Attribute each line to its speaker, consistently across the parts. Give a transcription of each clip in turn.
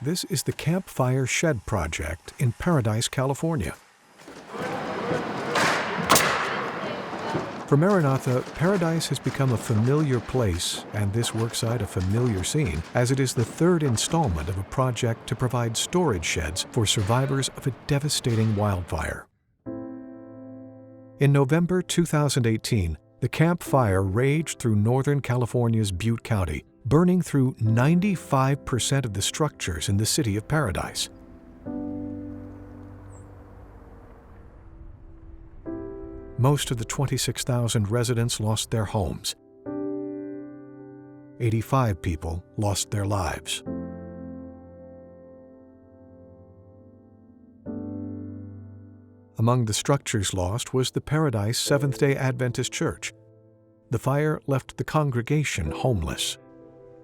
Speaker 1: This is the Campfire Shed Project in Paradise, California. For Maranatha, Paradise has become a familiar place and this worksite a familiar scene, as it is the third installment of a project to provide storage sheds for survivors of a devastating wildfire. In November 2018, the Camp Fire raged through Northern California's Butte County, burning through 95% of the structures in the city of Paradise. Most of the 26,000 residents lost their homes. 85 people lost their lives. Among the structures lost was the Paradise Seventh-day Adventist Church. The fire left the congregation homeless.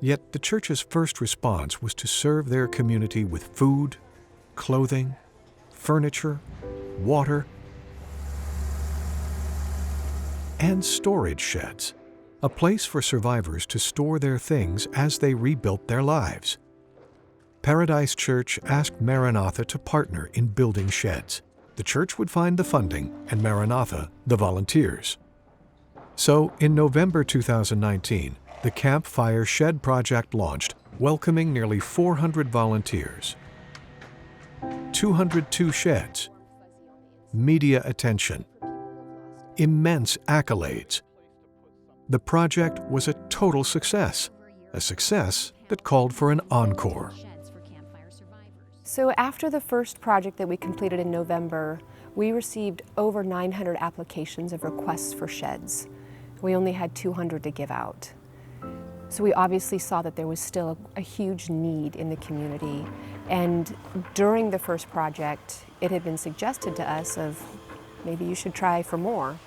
Speaker 1: Yet the church's first response was to serve their community with food, clothing, furniture, water, and storage sheds, a place for survivors to store their things as they rebuilt their lives. Paradise Church asked Maranatha to partner in building sheds. The church would find the funding and Maranatha the volunteers. So in November 2019, the Camp Fire Shed Project launched, welcoming nearly 400 volunteers, 202 sheds, media attention, immense accolades. The project was a total success, a success that called for an encore.
Speaker 2: So after the first project that we completed in November, we received over 900 applications of requests for sheds. We only had 200 to give out. So we obviously saw that there was still a huge need in the community. And during the first project, it had been suggested to us of maybe you should try for more.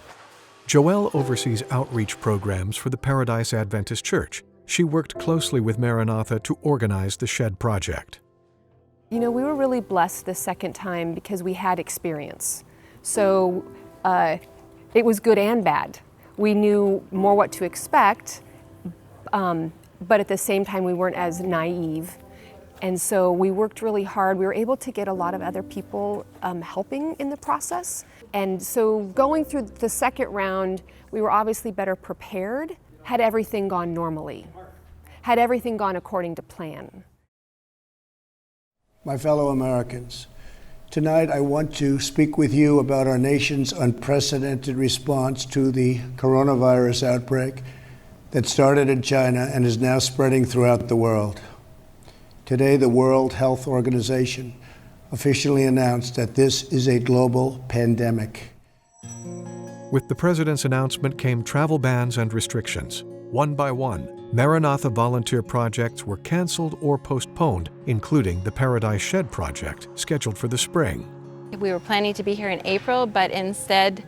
Speaker 1: Joelle oversees outreach programs for the Paradise Adventist Church. She worked closely with Maranatha to organize the Shed Project.
Speaker 2: You know, we were really blessed the second time because we had experience. So it was good and bad. We knew more what to expect, but at the same time we weren't as naive. And so we worked really hard. We were able to get a lot of other people helping in the process. And so going through the second round, we were obviously better prepared had everything gone normally, had everything gone according to plan.
Speaker 3: My fellow Americans, tonight I want to speak with you about our nation's unprecedented response to the coronavirus outbreak that started in China and is now spreading throughout the world. Today, the World Health Organization officially announced that this is a global pandemic.
Speaker 1: With the president's announcement came travel bans and restrictions. One by one, Maranatha volunteer projects were canceled or postponed, including the Paradise Shed Project, scheduled for the spring.
Speaker 4: We were planning to be here in April, but instead,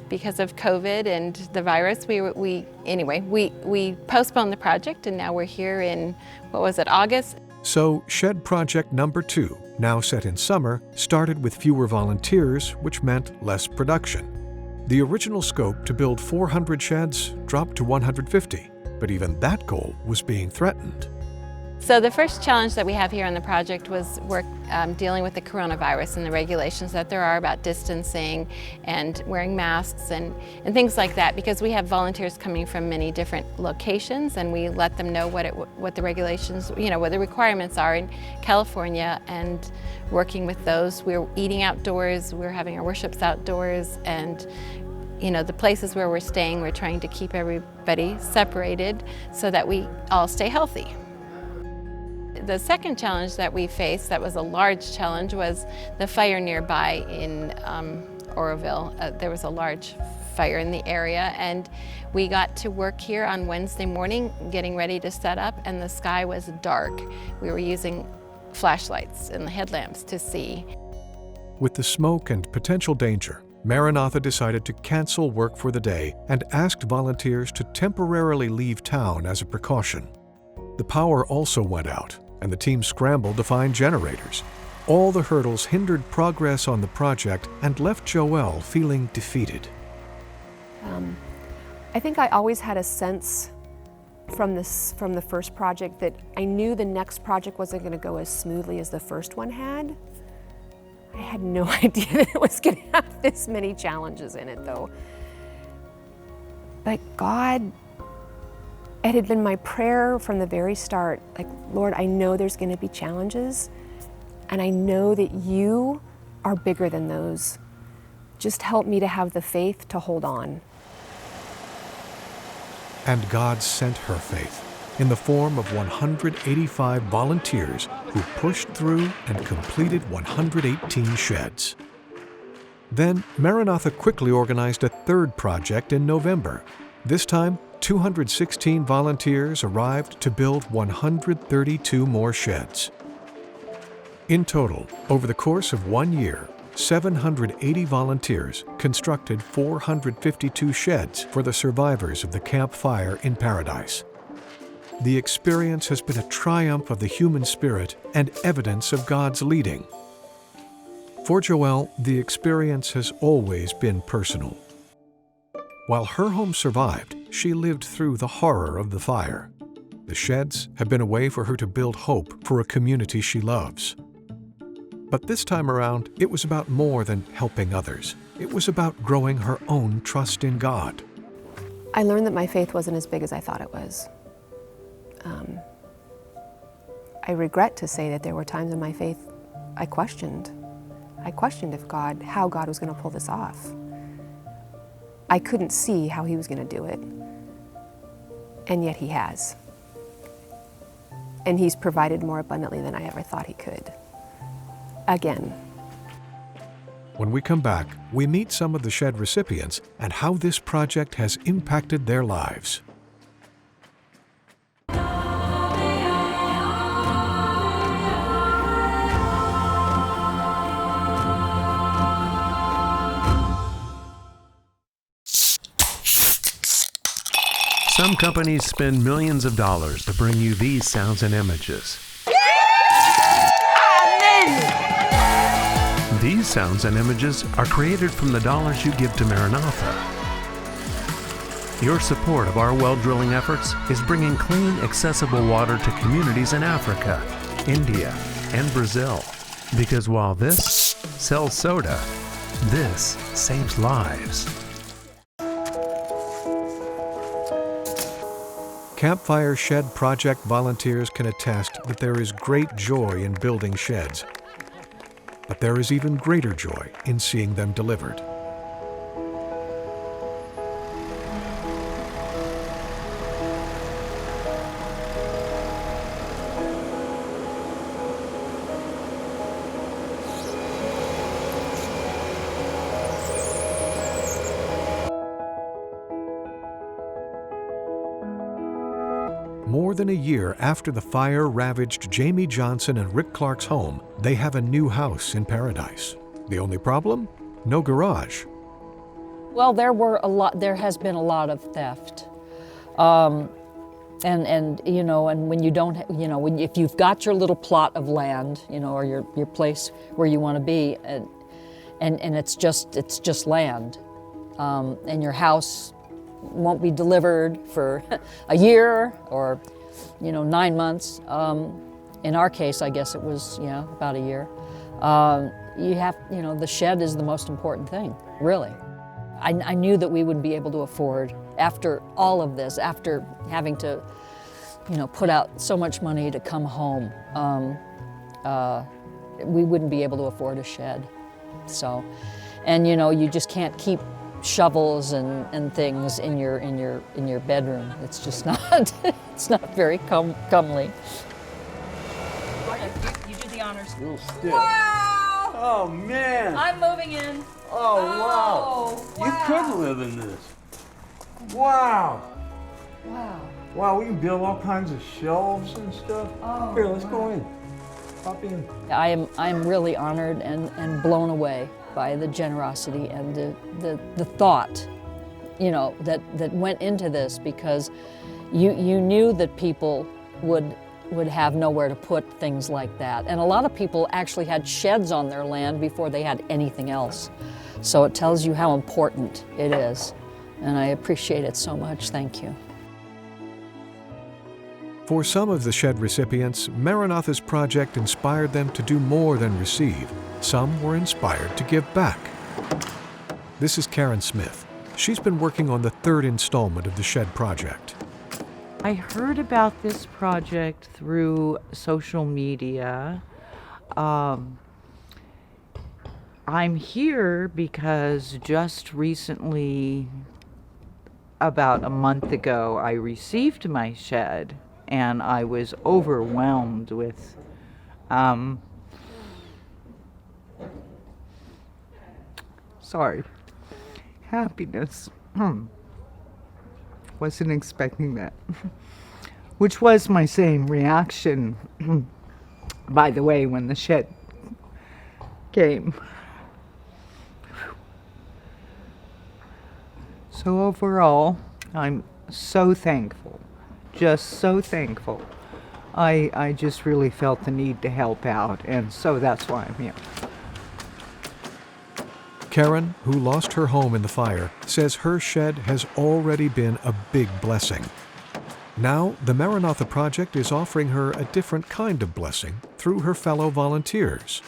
Speaker 4: because of COVID and the virus, we postponed the project, and now we're here in, August?
Speaker 1: So Shed Project number 2, now set in summer, started with fewer volunteers, which meant less production. The original scope to build 400 sheds dropped to 150, but even that goal was being threatened.
Speaker 4: So the first challenge that we have here on the project was dealing with the coronavirus and the regulations that there are about distancing and wearing masks and things like that, because we have volunteers coming from many different locations, and we let them know what the regulations, what the requirements are in California, and working with those. We're eating outdoors, we're having our worships outdoors, and the places where we're staying, we're trying to keep everybody separated so that we all stay healthy. The second challenge that we faced, that was a large challenge, was the fire nearby in Oroville. There was a large fire in the area, and we got to work here on Wednesday morning getting ready to set up, and the sky was dark. We were using flashlights and headlamps to see.
Speaker 1: With the smoke and potential danger, Maranatha decided to cancel work for the day and asked volunteers to temporarily leave town as a precaution. The power also went out, and the team scrambled to find generators. All the hurdles hindered progress on the project and left Joelle feeling defeated.
Speaker 2: I think I always had a sense from the first project that I knew the next project wasn't going to go as smoothly as the first one had. I had no idea that it was going to have this many challenges in it, though. But God, it had been my prayer from the very start, like, Lord, I know there's going to be challenges, and I know that you are bigger than those. Just help me to have the faith to hold on.
Speaker 1: And God sent her faith in the form of 185 volunteers who pushed through and completed 118 sheds. Then Maranatha quickly organized a third project in November. This time, 216 volunteers arrived to build 132 more sheds. In total, over the course of 1 year, 780 volunteers constructed 452 sheds for the survivors of the Camp Fire in Paradise. The experience has been a triumph of the human spirit and evidence of God's leading. For Joelle, the experience has always been personal. While her home survived, she lived through the horror of the fire. The sheds have been a way for her to build hope for a community she loves. But this time around, it was about more than helping others. It was about growing her own trust in God.
Speaker 2: I learned that my faith wasn't as big as I thought it was. I regret to say that there were times in my faith I questioned. I questioned how God was going to pull this off. I couldn't see how he was going to do it, and yet he has. And he's provided more abundantly than I ever thought he could. Again.
Speaker 1: When we come back, we meet some of the shed recipients and how this project has impacted their lives.
Speaker 5: Some companies spend millions of dollars to bring you these sounds and images. These sounds and images are created from the dollars you give to Maranatha. Your support of our well drilling efforts is bringing clean, accessible water to communities in Africa, India, and Brazil. Because while this sells soda, this saves lives.
Speaker 1: Campfire Shed Project volunteers can attest that there is great joy in building sheds. But there is even greater joy in seeing them delivered. More than a year after the fire ravaged Jamie Johnson and Rick Clark's home, they have a new house in Paradise. The only problem? No garage.
Speaker 6: Well, there has been a lot of theft. And you know, and when you don't, you know, if you've got your little plot of land, you know, or your place where you want to be, and it's just land, and your house won't be delivered for a year or, you know, 9 months. In our case, I guess it was, about a year. You know, the shed is the most important thing, really. I knew that we wouldn't be able to afford, after all of this, after having to, put out so much money to come home, we wouldn't be able to afford a shed. So, and you just can't keep shovels and things in your bedroom. It's just not it's not very comely.
Speaker 7: You do the honors.
Speaker 8: Little stiff.
Speaker 7: Wow!
Speaker 8: Oh man!
Speaker 7: I'm moving in.
Speaker 8: Oh wow! You could live in this. Wow!
Speaker 7: Wow.
Speaker 8: Wow, we can build all kinds of shelves and stuff.
Speaker 7: Oh,
Speaker 8: Here, let's go in. Pop in.
Speaker 6: I am really honored and blown away by the generosity and the thought, that went into this, because you knew that people would have nowhere to put things like that. And a lot of people actually had sheds on their land before they had anything else. So it tells you how important it is. And I appreciate it so much. Thank you.
Speaker 1: For some of the shed recipients, Maranatha's project inspired them to do more than receive. Some were inspired to give back. This is Karen Smith. She's been working on the third installment of the shed project.
Speaker 9: I heard about this project through social media. I'm here because just recently, about a month ago, I received my shed, and I was overwhelmed with happiness. Wasn't expecting that. Which was my same reaction, by the way, when the shed came. So overall, I'm so thankful, just so thankful. I just really felt the need to help out, and so that's why I'm here.
Speaker 1: Karen, who lost her home in the fire, says her shed has already been a big blessing. Now, the Maranatha Project is offering her a different kind of blessing through her fellow volunteers.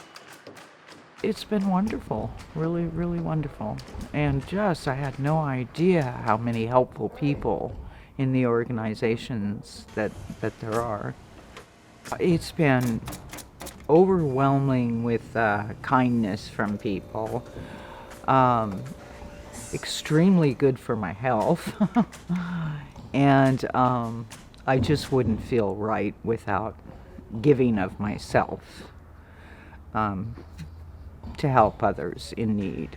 Speaker 9: It's been wonderful, really, really wonderful. And I had no idea how many helpful people in the organizations that there are. It's been overwhelming with kindness from people. Extremely good for my health. And I just wouldn't feel right without giving of myself to help others in need.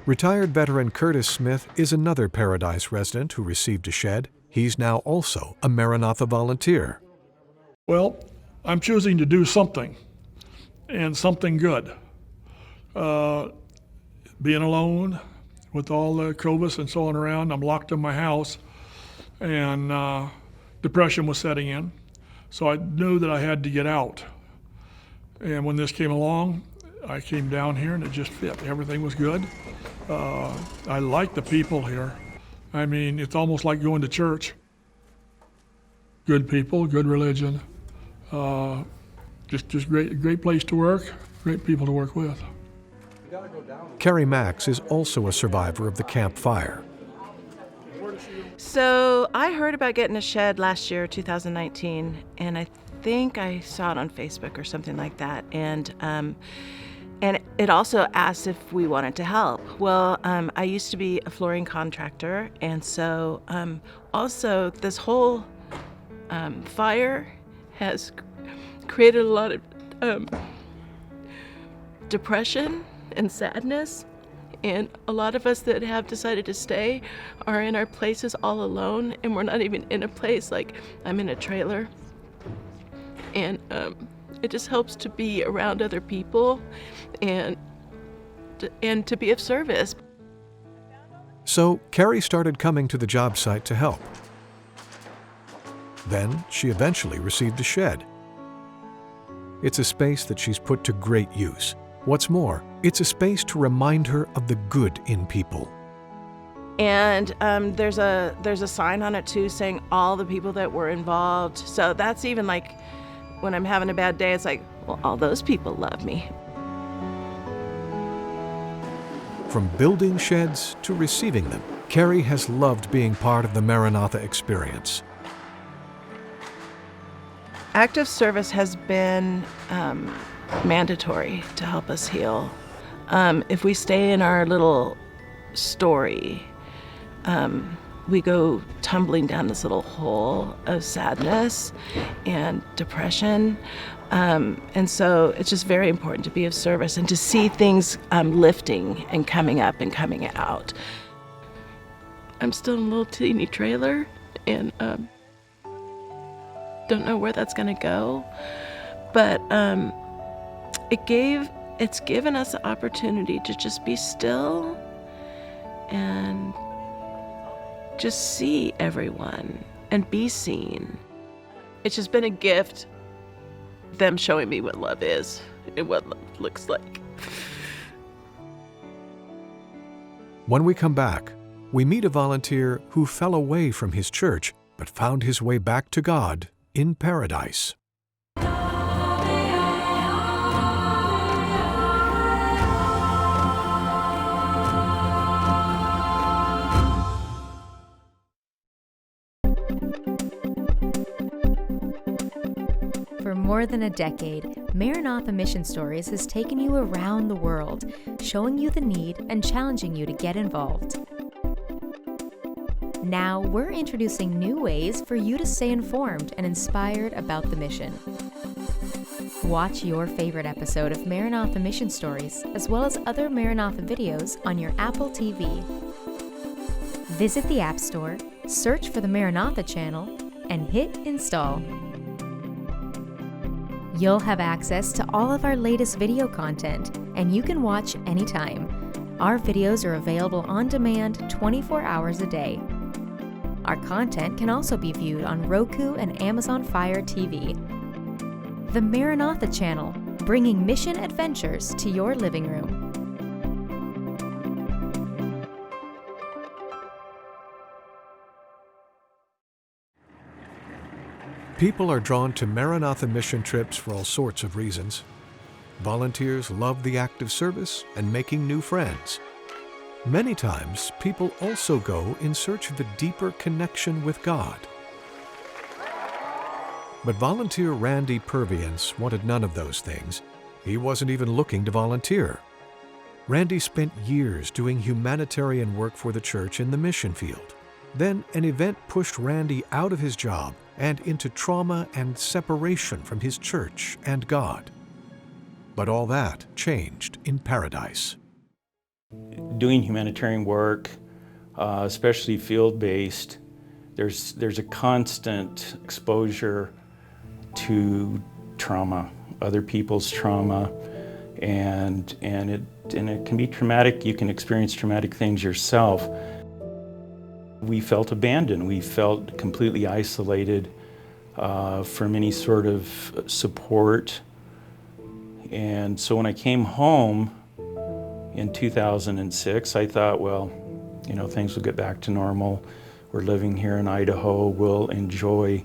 Speaker 1: Retired veteran Curtis Smith is another Paradise resident who received a shed. He's now also a Maranatha volunteer.
Speaker 10: Well, I'm choosing to do something, and something good. Being alone with all the COVID and so on around, I'm locked in my house, and depression was setting in. So I knew that I had to get out. And when this came along, I came down here and it just fit. Everything was good. I like the people here. I mean, it's almost like going to church. Good people, good religion. Just great place to work, great people to work with.
Speaker 1: Carrie Max is also a survivor of the camp fire.
Speaker 11: So I heard about getting a shed last year, 2019, and I think I saw it on Facebook or something like that. And it also asked if we wanted to help. Well, I used to be a flooring contractor, and so also this whole fire has created a lot of depression and sadness. And a lot of us that have decided to stay are in our places all alone, and we're not even in a place. Like, I'm in a trailer, and it just helps to be around other people and to be of service.
Speaker 1: So Carrie started coming to the job site to help. Then she eventually received a shed. It's a space that she's put to great use. What's more, it's a space to remind her of the good in people.
Speaker 11: And there's a sign on it too saying all the people that were involved. So that's even like when I'm having a bad day, it's like, well, all those people love me.
Speaker 1: From building sheds to receiving them, Carrie has loved being part of the Maranatha experience.
Speaker 11: Active service has been mandatory to help us heal. If we stay in our little story, we go tumbling down this little hole of sadness and depression. And so it's just very important to be of service and to see things lifting and coming up and coming out. I'm still in a little teeny trailer, and don't know where that's gonna go, but it's given us the opportunity to just be still and just see everyone and be seen. It's just been a gift, them showing me what love is and what love looks like.
Speaker 1: When we come back, we meet a volunteer who fell away from his church but found his way back to God in Paradise.
Speaker 12: For more than a decade, Maranatha Mission Stories has taken you around the world, showing you the need and challenging you to get involved. Now we're introducing new ways for you to stay informed and inspired about the mission. Watch your favorite episode of Maranatha Mission Stories, as well as other Maranatha videos on your Apple TV. Visit the App Store, search for the Maranatha channel, and hit install. You'll have access to all of our latest video content, and you can watch anytime. Our videos are available on demand 24 hours a day. Our content can also be viewed on Roku and Amazon Fire TV. The Maranatha Channel, bringing mission adventures to your living room.
Speaker 1: People are drawn to Maranatha mission trips for all sorts of reasons. Volunteers love the act of service and making new friends. Many times, people also go in search of a deeper connection with God. But volunteer Randy Purviance wanted none of those things. He wasn't even looking to volunteer. Randy spent years doing humanitarian work for the church in the mission field. Then an event pushed Randy out of his job and into trauma and separation from his church and God. But all that changed in Paradise.
Speaker 8: Doing humanitarian work, especially field-based, there's a constant exposure to trauma, other people's trauma, and it can be traumatic. You can experience traumatic things yourself. We felt abandoned. We felt completely isolated from any sort of support. And so when I came home in 2006, I thought, well, you know, things will get back to normal. We're living here in Idaho. We'll enjoy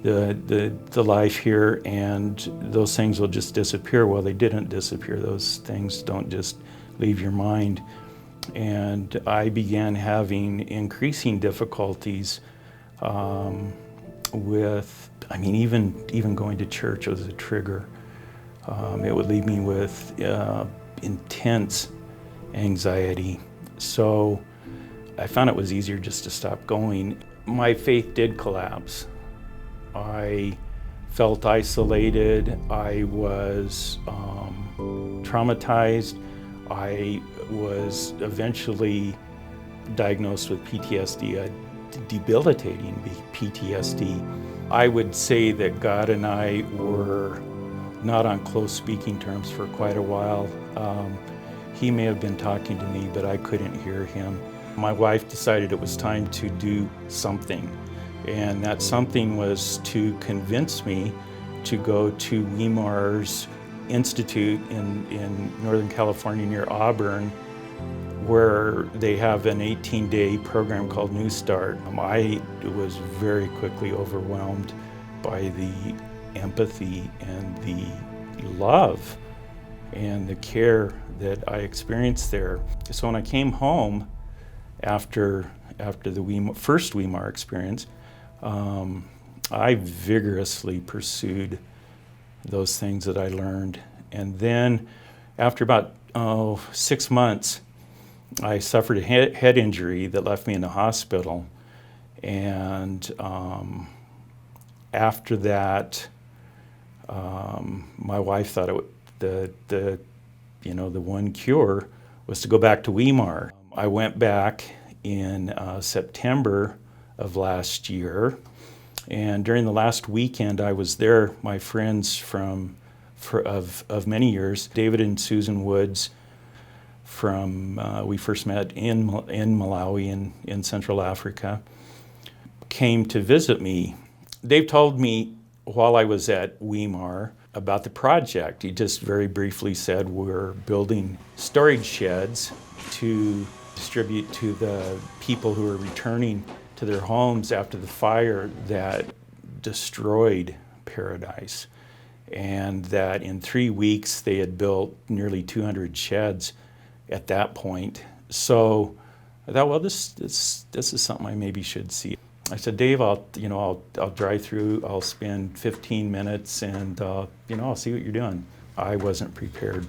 Speaker 8: the life here, and those things will just disappear. Well, they didn't disappear. Those things don't just leave your mind. And I began having increasing difficulties with, even going to church was a trigger. It would leave me with intense anxiety. So I found it was easier just to stop going. My faith did collapse. I felt isolated. I was traumatized. I was eventually diagnosed with PTSD, a debilitating PTSD. I would say that God and I were not on close speaking terms for quite a while. He may have been talking to me, but I couldn't hear him. My wife decided it was time to do something, and that something was to convince me to go to Weimar's Institute in Northern California near Auburn, where they have an 18-day program called New Start. I was very quickly overwhelmed by the empathy and the love and the care that I experienced there. So when I came home after the first Weimar experience, I vigorously pursued those things that I learned. And then after about 6 months, I suffered a head injury that left me in the hospital. And after that, my wife thought the one cure was to go back to Weimar. I went back in September of last year, and during the last weekend I was there. My friends of many years, David and Susan Woods, we first met in Malawi in Central Africa, came to visit me. Dave told me while I was at Weimar about the project. He just very briefly said, we're building storage sheds to distribute to the people who are returning to their homes after the fire that destroyed Paradise, and that in 3 weeks they had built nearly 200 sheds at that point. So I thought, well, this is something I maybe should see. I said, Dave, I'll drive through. I'll spend 15 minutes, and I'll see what you're doing. I wasn't prepared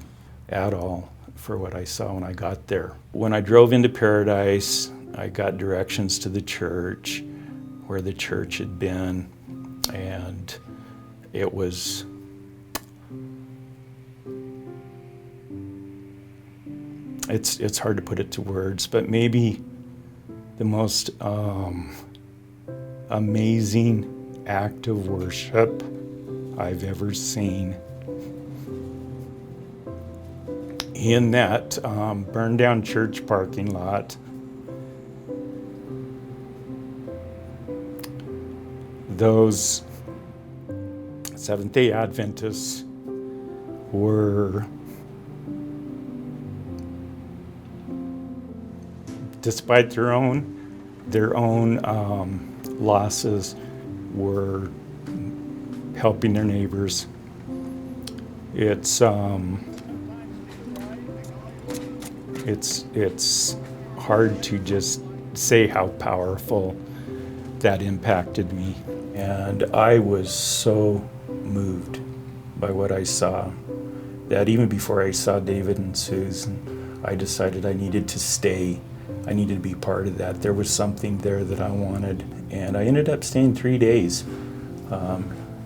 Speaker 8: at all for what I saw when I got there. When I drove into Paradise, I got directions to the church, where the church had been, and it was it's hard to put it to words, but maybe the most amazing act of worship I've ever seen. In that burned down church parking lot, those Seventh-day Adventists were, despite their own losses, were helping their neighbors. It's hard to just say how powerful that impacted me. And I was so moved by what I saw that even before I saw David and Susan, I decided I needed to stay. I needed to be part of that. There was something there that I wanted. And I ended up staying 3 days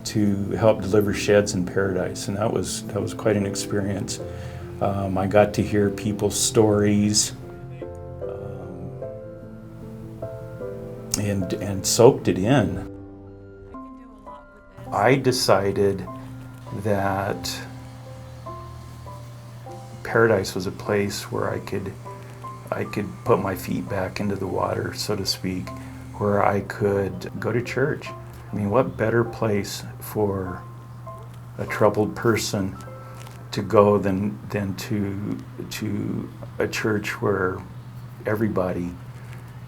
Speaker 8: to help deliver sheds in Paradise. And that was quite an experience. I got to hear people's stories and soaked it in. I decided that Paradise was a place where I could put my feet back into the water, so to speak, where I could go to church. I mean, what better place for a troubled person to go than to a church where everybody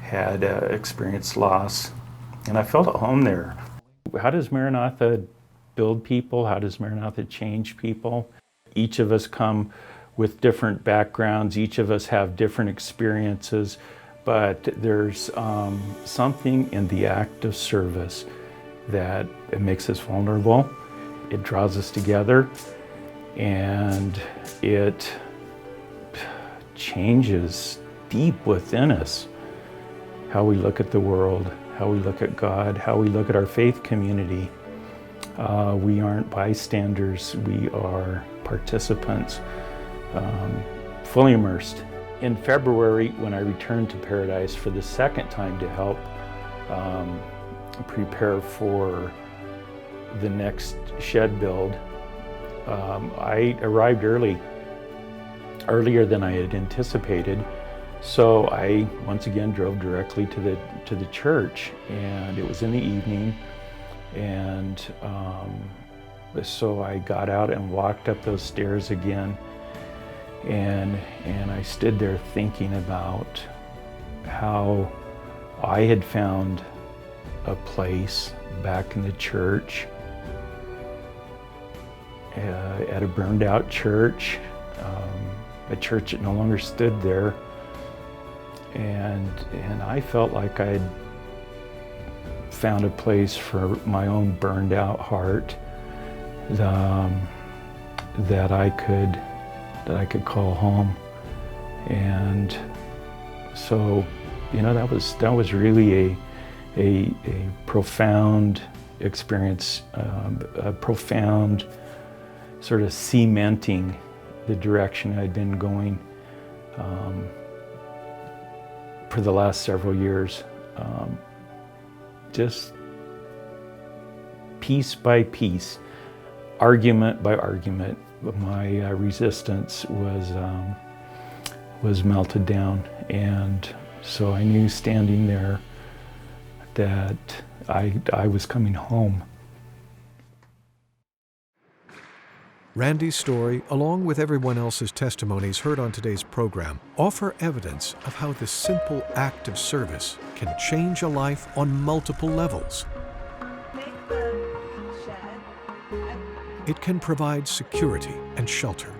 Speaker 8: had experienced loss. And I felt at home there. How does Maranatha build people? How does Maranatha change people? Each of us come with different backgrounds. Each of us have different experiences, but there's something in the act of service that it makes us vulnerable. It draws us together, and it changes deep within us how we look at the world, how we look at God, how we look at our faith community. We aren't bystanders, we are participants, fully immersed. In February, when I returned to Paradise for the second time to help prepare for the next shed build, I arrived earlier than I had anticipated. So I once again drove directly to the church, and it was in the evening, and so I got out and walked up those stairs again, and I stood there thinking about how I had found a place back in the church, at a burned out church, a church that no longer stood there. And I felt like I'd found a place for my own burned out heart that I could call home. And so, that was really a profound experience, a profound sort of cementing the direction I'd been going for the last several years. Just piece by piece, argument by argument, my resistance was melted down. And so I knew standing there that I was coming home.
Speaker 1: Randy's story, along with everyone else's testimonies heard on today's program, offer evidence of how this simple act of service can change a life on multiple levels.
Speaker 7: Make the
Speaker 1: It can provide security and shelter.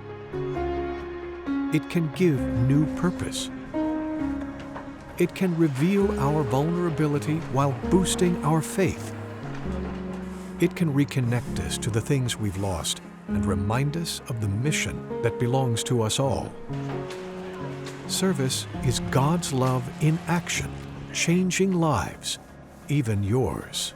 Speaker 1: It can give new purpose. It can reveal our vulnerability while boosting our faith. It can reconnect us to the things we've lost and remind us of the mission that belongs to us all. Service is God's love in action, changing lives, even yours.